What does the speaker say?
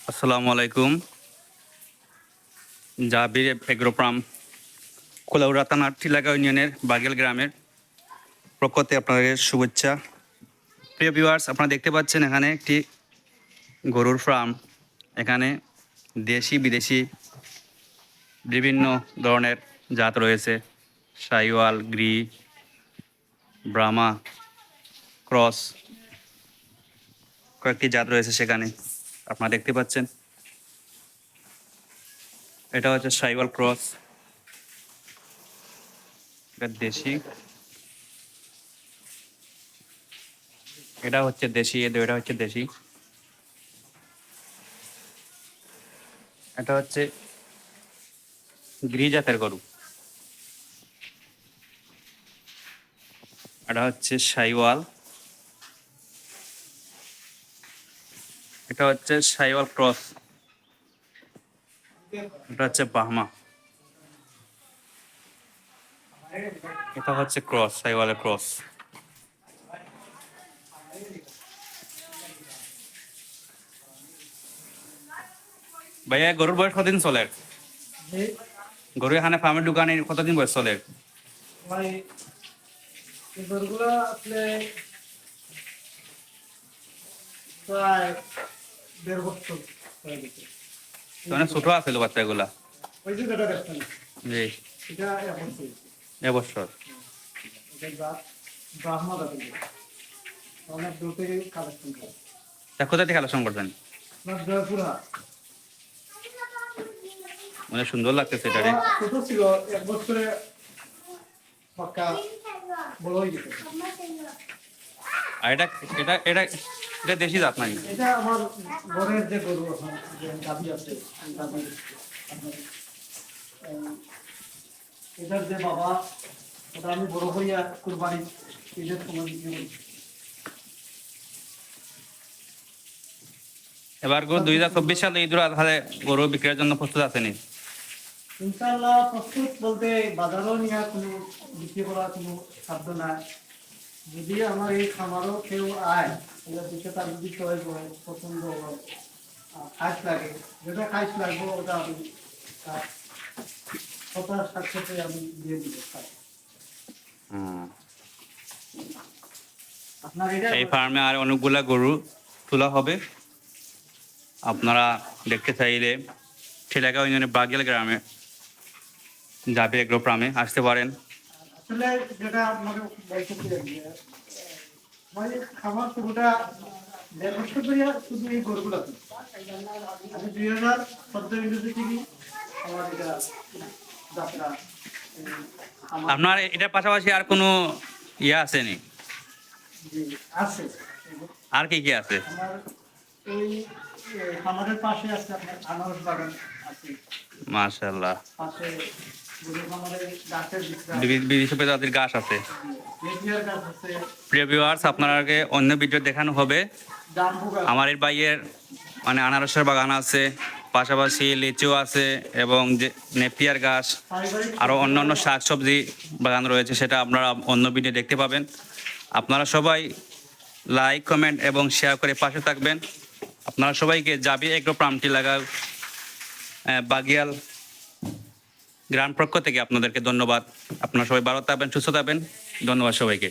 আসসালামু আলাইকুম। জাবির agro farm Kulaura থানার টিলাগা ইউনিয়নের বাগেল গ্রামের পক্ষ থেকে আপনাদের শুভেচ্ছা। প্রিয় ভিউয়ার্স, আপনারা দেখতে পাচ্ছেন এখানে একটি গরুর ফার্ম। এখানে দেশি বিদেশি বিভিন্ন ধরনের জাত রয়েছে। শাহিওয়াল, গ্রি, ব্রাহ্মা, ক্রস কয়েকটি জাত রয়েছে সেখানে আপনারা দেখতে পাচ্ছেন। এটা হচ্ছে শাহিওয়াল ক্রস, এটা দেশি, এটা হচ্ছে দেশি, এটা হচ্ছে দেশি। এটা হচ্ছে গ্রি জাতের গরু। এটা হচ্ছে শাহিওয়াল, এটা হচ্ছে শাহিওয়াল ক্রস, এটা হচ্ছে বাহমা, এটা হচ্ছে ক্রস, শাহিওয়ালের ক্রস। ভাইয়া, গরুর বয়স কতদিন চলে? গরু এখানে ফার্মের দোকানে কতদিন বয়স চলে? গরুগুলো আসলে প্রায় 1.5 বছর হয়ে গেছে। মানে ছোট আছে বাচ্চা এগুলা? ওই যে যেটা দেখছেন জি, এটা এখন এবছর। এটা ব্রাহ্মা জাতের গরু। অনেক দূর থেকে কালেকশন করে তা কোথা থেকে কালেকশন করছেন? আপনার জয়পুরহাট। মানে সুন্দর লাগতেছে এটারে। ছোট ছিল, 1 বছরে পাক্কা বড় হয়ে গেছে। আর এটা এটা এটা এটা দেশি জাত নাকি? এটা আমার ঘরের যে গরু এখন যে দাবি আছে, এই দাবি আপনার এটার যে বাবা, ওটা আমি বড় হইয়া কুরবানি ঈদের সময় বিক্রি করি। এবার গরু 2024 সালে ঈদুল আজহারে গরু বিক্রির জন্য প্রস্তুত আছেনি? ইনশাআল্লাহ প্রস্তুত বলতে বাজারও নিয়ে কোনো বিক্রি করার কোনো সাধ্য নাই। যদি আমার এই খামারও কেউ আয়, তাহলে দিকে তার যদি চয়েস হয়, পছন্দ হয়, খাইস লাগে, যেটা খাইস লাগবো ওটা আমি তার কথার সাথে আমি দিয়ে দিব। আপনার এটা এই ফার্মে আর অনেকগুলা গরু তোলা হবে। আপনারা দেখতে চাইলে ঠেলাগাঁও ইউনিয়নের বাগেল গ্রামে জাবির এগ্রো ফার্মে আসতে পারেন। আসলে যেটা আমাকে বলতে চাই যে মানে খামার শুরুটা 1.5 বছর ধরে শুধু এই গরুগুলো আছে। আমি 2014 ইংরেজি থেকে আমার এটা যাত্রা। আপনার এটার পাশাপাশি আর কোনো ইয়ে আসেনি? জি, আছে। আর কি কি আছে? আমার এই খামারের পাশে আছে আপনার আনারস বাগান আছে। মাশাআল্লাহ, পাশে গরু খামারে গাছের বিচরা, বিদেশি প্রজাতির গাছ আছে। লেবুর গাছ আছে, প্রিয় ভিউয়ার্স, আপনাকে অন্য ভিডিও দেখানো হবে। জাম্বু গাছ। আমার এই ভাইয়ের মানে আনারসের বাগান আছে, পাশাপাশি লিচু আছে এবং যে নেপিয়ার গাছ, পারিবারিক আরও অন্যান্য শাকসবজি বাগান রয়েছে, সেটা আপনারা অন্য ভিডিও দেখতে পাবেন। আপনারা সবাই লাইক, কমেন্ট এবং শেয়ার করে পাশে থাকবেন। আপনারা সবাইকে জাবির এগ্রো ফার্মটি লাগাও বাগিয়াল গ্রাম পক্ষ থেকে আপনাদেরকে ধন্যবাদ। আপনারা সবাই ভালো থাকবেন, সুস্থ থাকবেন। ধন্যবাদ সবাইকে।